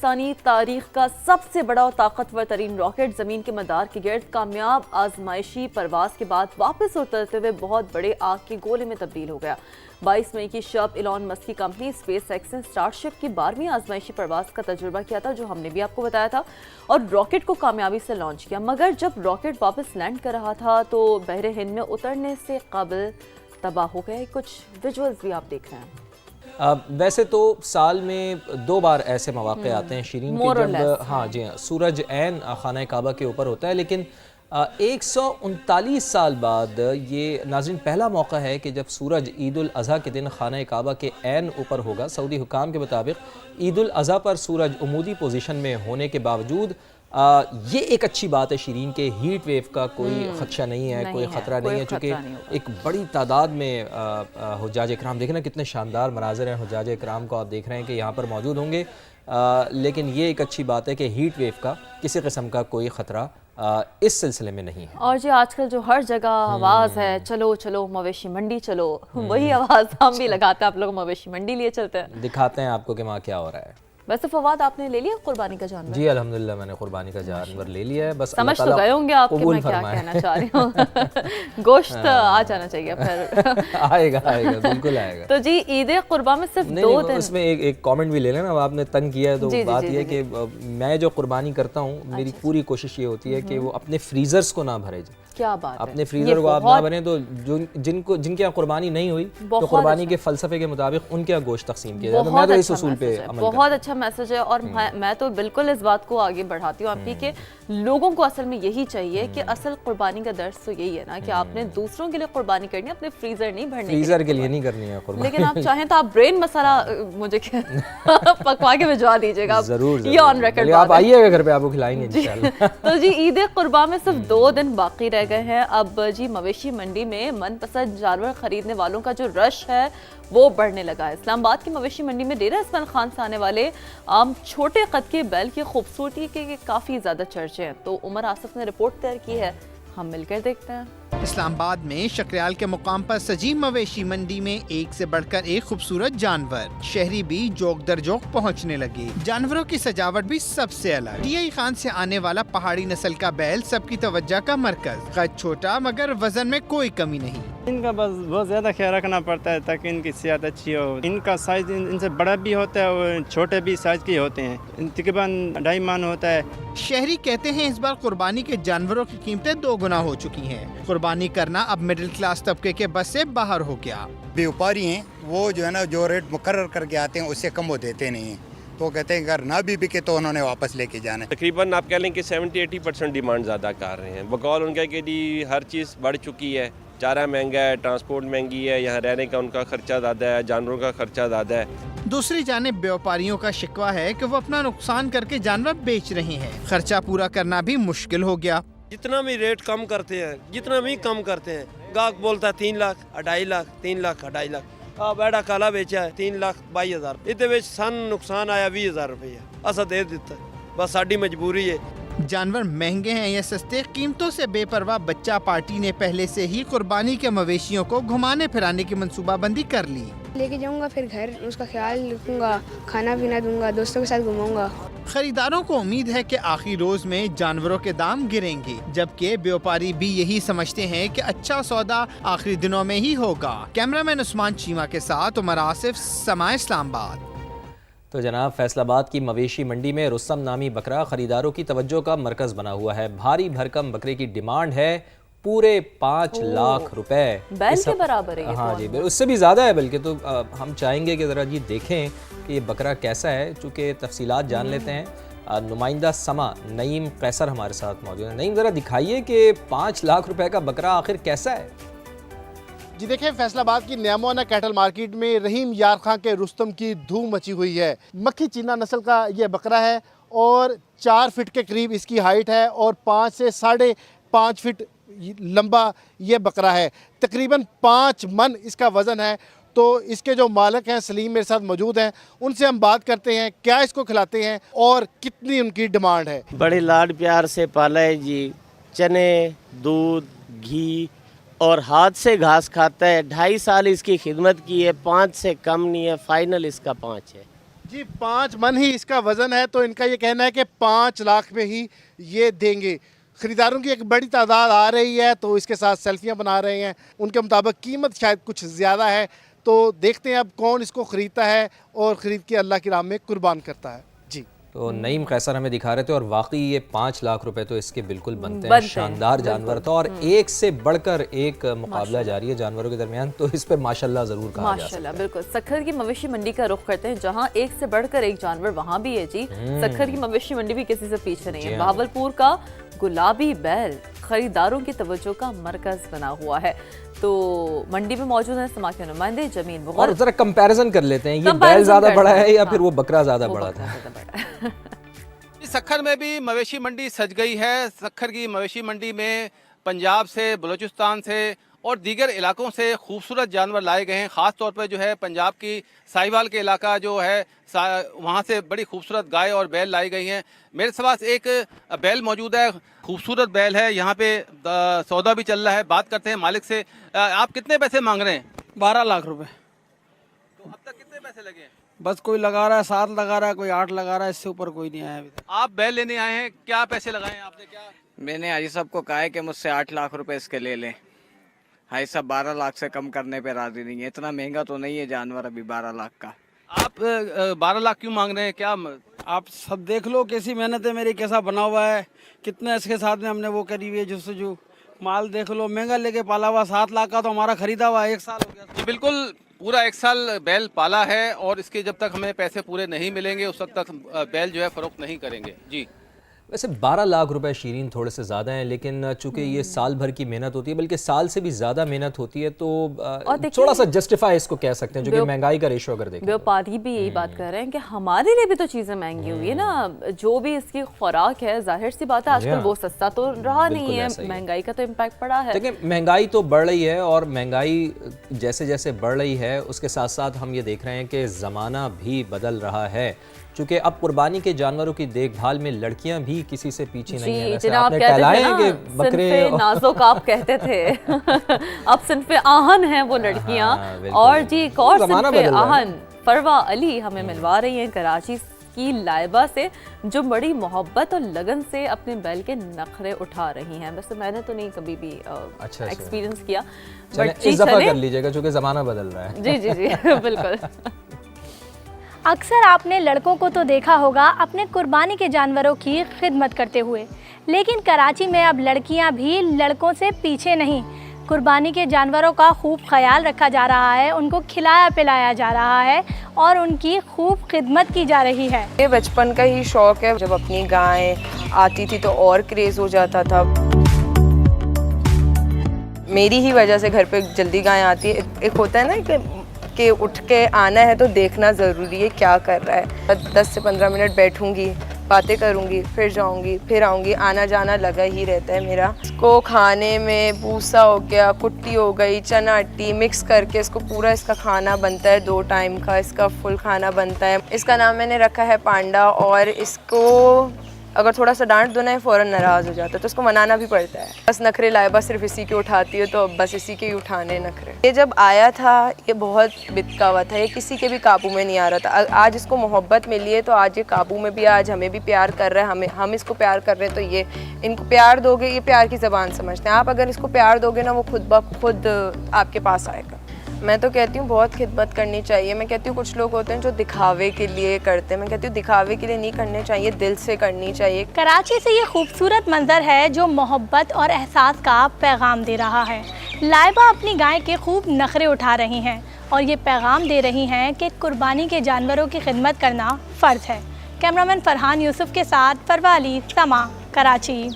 पाकिस्तानी तारीख का सबसे बड़ा और ताकतवर तरीन रॉकेट ज़मीन के मदार के गिर्द कामयाब आजमाइशी परवाज के बाद वापस उतरते हुए बहुत बड़े आग के गोले में तब्दील हो गया। 22 मई की शब इलॉन मस्क की कंपनी स्पेस एक्स ने स्टारशिप की 12वीं आजमाइशी परवाज का तजुर्बा किया था, जो हमने भी आपको बताया था, और रॉकेट को कामयाबी से लॉन्च किया। मगर जब रॉकेट वापस लैंड कर रहा था तो बहरे हिंद में उतरने से कबल तबाह हो गए। कुछ विजुअल्स भी आप देख रहे हैं। वैसे तो साल में 2 बार ऐसे मौके आते हैं शीरीन के जब हाँ जी हाँ सूरज ऐन खाना काबा के ऊपर होता है, लेकिन 139 साल बाद ये नाज़रीन पहला मौका है कि जब सूरज ईद उल अज़हा के दिन खाना काबा के ऐन ऊपर होगा। सऊदी हुकाम के मुताबिक ईद उल अज़हा पर सूरज उमूदी पोजीशन में होने के बावजूद ये एक अच्छी बात है शीरीन के हीट वेव का कोई खदशा नहीं है, कोई ख़तरा नहीं है, चूँकि एक बड़ी तादाद में हुज्जाज इकराम देखें ना कितने शानदार मनाज़र हैं। हुज्जाज इकराम को आप देख रहे हैं कि यहाँ पर मौजूद होंगे, लेकिन ये एक अच्छी बात है कि हीट वेव का किसी किस्म का कोई ख़तरा इस सिलसिले में नहीं है। और जी आजकल जो हर जगह आवाज़ है चलो चलो मवेशी मंडी चलो, वही आवाज़ हम भी लगाते हैं। आप लोग मवेशी मंडी लिए चलते हैं, दिखाते हैं आपको कि वहाँ क्या हो रहा है। वैसे फवाद आपने ले लिया कुर्बानी का जानवर? जी अल्हम्दुलिल्लाह मैंने कुर्बानी का जानवर ले लिया है। बस समझ तो गए होंगे आप कि मैं क्या कहना चाह रही हूँ। गोश्त आ जाना चाहिए फिर। आएगा आएगा बिल्कुल आएगा। तो जी ईद कुर्बा में सिर्फ 2 दिन। इसमें एक कमेंट भी ले लेना, आपने तंग किया है तो बात यह है कि मैं जो कुर्बानी करता हूँ मेरी पूरी कोशिश ये होती है कि वो अपने फ्रीजर्स को ना भरे। क्या बात है, अपने फ्रीजर को आप ना भरें तो जिनके यहाँ कुर्बानी नहीं हुई तो कुर्बानी के फलसफे के मुताबिक उनके यहाँ गोश्त तकसीम किया जाए। मैं तो इस उसूल पे अमल करता हूं। बहुत अच्छा मैसेज है और मैं तो बिल्कुल इस बात को आगे बढ़ाती हूँ आपकी कि लोगों को असल में यही चाहिए कि असल कुर्बानी का दर्स तो यही है ना कि आपने दूसरों के लिए कुर्बानी करनी है, अपने फ्रीजर नहीं भरने, फ्रीजर के लिए नहीं करनी है कुर्बानी। लेकिन आप चाहें तो आप ब्रेन मसाला मुझे पकवा के भिजवा दीजिएगा जरूर, ये ऑन रिकॉर्ड। आप आइएगा घर पे, आपको खिलाएंगे इंशाल्लाह। तो जी ईद कुर्बा में सिर्फ 2 दिन बाकी रह गए हैं। अब जी मवेशी मंडी में मनपसंद जानवर खरीदने वालों का जो रश है वो बढ़ने लगा है। इस्लामाबाद की मवेशी मंडी में डेरा इस्माइल खान से आने वाले छोटे कद के बैल की खूबसूरती के काफ़ी ज़्यादा चर्चे हैं। तो उमर आसिफ ने रिपोर्ट तैयार की है, हम मिलकर देखते हैं। इस्लामाबाद में शक्रियाल के मुकाम पर सजी मवेशी मंडी में एक से बढ़कर एक खूबसूरत जानवर, शहरी भी जोक दर जोक पहुँचने लगे। जानवरों की सजावट भी सबसे अलग। टीआई खान से आने वाला पहाड़ी नस्ल का बैल सबकी तवज्जो का मरकज। कद छोटा मगर वजन में कोई कमी नहीं। इनका बस बहुत ज्यादा ख्याल रखना पड़ता है ताकि इनकी सेहत अच्छी हो। इनका साइज इनसे बड़ा भी होता है और छोटे भी साइज के होते हैं। तकरीबन 2.5 मन होता है। शहरी कहते हैं इस बार कुर्बानी के जानवरों की कीमतें 2 गुना हो चुकी हैं। कुर्बानी करना अब मिडिल क्लास तबके के बस से बाहर हो गया। व्यापारी हैं वो जो है ना जो रेट मुकर्रर करके आते हैं उससे कम वो देते नहीं हैं, तो कहते हैं अगर ना भी बिके तो उन्होंने वापस लेके जाना है। तकरीबन आप कह लें कि 70-80% डिमांड ज़्यादा कर रहे हैं। बकौल उनका कि जी हर चीज़ बढ़ चुकी है, चारा महंगा है, ट्रांसपोर्ट महंगी है, यहाँ रहने का उनका खर्चा ज़्यादा है, जानवरों का खर्चा ज़्यादा है। दूसरी जानिब व्यापारियों का शिकवा है कि वो अपना नुकसान करके जानवर बेच रहे हैं। खर्चा पूरा करना भी मुश्किल हो गया। जितना भी रेट कम करते हैं, जितना भी कम करते हैं, गाहक बोलता है 3 लाख 2.5 लाख 3 लाख 2.5 लाख। बैड़ा काला बेचा है 3,22,000, इतने सन नुकसान आया 20,000 रुपये। असा दे दिता, बस साड़ी मजबूरी है। जानवर महंगे हैं या सस्ते, कीमतों से बेपरवाह बच्चा पार्टी ने पहले से ही कुर्बानी के मवेशियों को घुमाने फिराने की मंसूबाबंदी कर ली। लेके जाऊंगा फिर घर, उसका ख्याल रखूंगा, खाना पीना दूंगा, दोस्तों के साथ घुमाऊंगा। खरीदारों को उम्मीद है कि आखिरी रोज में जानवरों के दाम गिरेंगे, जबकि व्यापारी भी यही समझते हैं कि अच्छा सौदा आखिरी दिनों में ही होगा। कैमरामैन उस्मान चीमा के साथ उमर आसिफ, समाए इस्लामाबाद। तो जनाब फैसलाबाद की मवेशी मंडी में रुस्तम नामी बकरा खरीदारों की तवज्जो का मरकज बना हुआ है। भारी भरकम बकरे की डिमांड है पूरे 5 लाख रुपए, बैल के बराबर है। हाँ जी, उससे भी ज़्यादा है बल्कि। तो हम चाहेंगे कि ज़रा जी देखें कि ये बकरा कैसा है, चूँकि तफसीलात जान लेते हैं। नुमाइंदा समा नईम कैसर हमारे साथ मौजूद है। नईम ज़रा दिखाइए कि 5 लाख रुपए का बकरा आखिर कैसा है। जी देखिए, फैसलाबाद की न्यामोना कैटल मार्केट में रहीम यार खां के रुस्तम की धूम मची हुई है। मक्खी चीना नस्ल का ये बकरा है और 4 फीट के करीब इसकी हाइट है और 5 से 5.5 फीट लंबा ये बकरा है। तकरीबन 5 मन इसका वज़न है। तो इसके जो मालिक हैं सलीम मेरे साथ मौजूद हैं, उनसे हम बात करते हैं क्या इसको खिलाते हैं और कितनी उनकी डिमांड है। बड़े लाड प्यार से पाला है जी, चने, दूध, घी और हाथ से घास खाता है। 2.5 साल इसकी खिदमत की है, 5 से कम नहीं है, फाइनल इसका 5 है। जी 5 मन ही इसका वज़न है, तो इनका ये कहना है कि 5 लाख में ही ये देंगे। ख़रीदारों की एक बड़ी तादाद आ रही है, तो इसके साथ सेल्फियां बना रहे हैं। उनके मुताबिक कीमत शायद कुछ ज़्यादा है, तो देखते हैं अब कौन इसको ख़रीदता है और ख़रीद के अल्लाह की राह में कुर्बान करता है। जी तो नईम कैसर हमें दिखा रहे थे और वाकई ये 5 लाख रुपए तो इसके बिल्कुल बनते हैं। शानदार जानवर था और एक से बढ़कर एक मुकाबला जारी है जानवरों के दरमियान, तो इस पे माशाल्लाह जरूर कहा जा सकता है। बिल्कुल। सक्खर की मवेशी मंडी का रुख करते हैं, जहां एक से बढ़कर एक जानवर वहां भी है जी। सक्खर की मवेशी मंडी भी किसी से पीछे नहीं है। बहावलपुर का गुलाबी बैल खरीदारों की तवज्जो का मरकज बना हुआ है। तो मंडी में मौजूद है समाज के नुमाइंदे जमीन और जरा कंपैरिजन कर लेते हैं, ये बैल ज्यादा बड़ा है या फिर वो बकरा ज्यादा बड़ा था। सक्खर में भी मवेशी मंडी सज गई है। सक्खर की मवेशी मंडी में पंजाब से, बलूचिस्तान से और दीगर इलाकों से खूबसूरत जानवर लाए गए हैं। ख़ास तौर पर जो है पंजाब की साहिवाल के इलाका जो है वहाँ से बड़ी खूबसूरत गाय और बैल लाई गई हैं। मेरे पास एक बैल मौजूद है, खूबसूरत बैल है। यहाँ पे सौदा भी चल रहा है। बात करते हैं मालिक से। आप कितने पैसे मांग रहे हैं? 12 लाख रुपए। तो अब तक कितने पैसे लगे हैं? बस कोई लगा रहा है 7 लगा रहा है, कोई 8 लगा रहा है, इससे ऊपर कोई नहीं आया अभी तक। आप बैल लेने आए हैं, क्या पैसे लगाए हैं आपने? क्या मैंने हाजी साहब को कहा है कि मुझसे 8 लाख रुपए इसके ले लें। हाजी साहब 12 लाख से कम करने पे राजी नहीं है। इतना महंगा तो नहीं है जानवर अभी 12 लाख का। आप 12 लाख क्यों मांग रहे हैं? क्या आप सब देख लो कैसी मेहनत है मेरी, कैसा बना हुआ है, कितने इसके साथ में हमने वो करी हुई है जो माल देख लो, महंगा लेके पाला हुआ। 7 लाख का तो हमारा खरीदा हुआ 1 साल हो गया। बिल्कुल पूरा 1 साल बैल पाला है और इसके जब तक हमें पैसे पूरे नहीं मिलेंगे उस वक्त तक बैल जो है फरोख्त नहीं करेंगे। जी वैसे 12 लाख रुपए शीरीन थोड़े से ज़्यादा हैं, लेकिन चूंकि ये साल भर की मेहनत होती है, बल्कि साल से भी ज़्यादा मेहनत होती है, तो थोड़ा सा जस्टिफाई इसको कह सकते हैं, जो कि महंगाई का रेशो अगर देखें। व्यापारी भी यही बात कर रहे हैं कि हमारे लिए भी तो चीज़ें महंगी हुई है ना। जो भी इसकी खुराक है, जाहिर सी बात है आजकल वो सस्ता तो रहा नहीं है, महंगाई का तो इम्पैक्ट पड़ा है। देखिए महंगाई तो बढ़ रही है और महंगाई जैसे जैसे बढ़ रही है उसके साथ साथ हम ये देख रहे हैं कि ज़माना भी बदल रहा है। चूँकि अब कुर्बानी के जानवरों की देखभाल में लड़कियां भी किसी से पीछे नहीं है। वैसे आपने कहलाए हैं कि बकरे नाज़ुक आप कहते थे अब सिन्फ़े आहन हैं वो लड़कियां। और जी एक और सिन्फ़े आहन फरवा अली हमें मिलवा रही हैं कराची की लाइबा से, जो बड़ी मोहब्बत और लगन से अपने बैल के नखरे उठा रही हैं। वैसे मैंने तो नहीं कभी भी एक्सपीरियंस किया, बट इस दफा कर लीजिएगा चूँकि ज़माना बदल रहा है। जी जी जी बिल्कुल। अक्सर आपने लड़कों को तो देखा होगा अपने कुर्बानी के जानवरों की खिदमत करते हुए, लेकिन कराची में अब लड़कियां भी लड़कों से पीछे नहीं। कुर्बानी के जानवरों का खूब ख्याल रखा जा रहा है, उनको खिलाया पिलाया जा रहा है और उनकी खूब खिदमत की जा रही है। ये बचपन का ही शौक़ है। जब अपनी गाय आती थी तो और क्रेज़ हो जाता था। मेरी ही वजह से घर पे जल्दी गाय आती है। एक होता है ना कि उठ के आना है तो देखना ज़रूरी है क्या कर रहा है। 10 से 15 मिनट बैठूंगी, बातें करूंगी, फिर जाऊंगी, फिर आऊंगी, आना जाना लगा ही रहता है मेरा। इसको खाने में भूसा हो गया, कुट्टी हो गई, चना अट्टी मिक्स करके इसको पूरा इसका खाना बनता है। 2 टाइम का इसका फुल खाना बनता है। इसका नाम मैंने रखा है पांडा। और इसको अगर थोड़ा सा डांट दो ना फ़ौरन नाराज़ हो जाता है, तो उसको मनाना भी पड़ता है। बस नखरे लाइबा सिर्फ इसी के उठाती है, तो बस इसी के ही उठाने नखरे। ये जब आया था ये बहुत बितका हुआ था, ये किसी के भी काबू में नहीं आ रहा था। आज इसको मोहब्बत मिली है तो आज ये काबू में भी, आज हमें भी प्यार कर रहा है, हम इसको प्यार कर रहे हैं। तो ये इनको प्यार दोगे, ये प्यार की ज़बान समझते हैं। आप अगर इसको प्यार दोगे ना, वो खुद ब खुद आपके पास आएगा। मैं तो कहती हूँ बहुत खिदमत करनी चाहिए। मैं कहती हूँ कुछ लोग होते हैं जो दिखावे के लिए करते हैं, मैं कहती हूँ दिखावे के लिए नहीं करने चाहिए, दिल से करनी चाहिए। कराची से ये खूबसूरत मंजर है जो मोहब्बत और एहसास का पैगाम दे रहा है। लाइबा अपनी गाय के खूब नखरे उठा रही हैं और ये पैगाम दे रही हैं कि कुर्बानी के जानवरों की खिदमत करना फ़र्ज़ है। कैमरामैन फरहान यूसुफ के साथ फरवा अली, समा, कराची।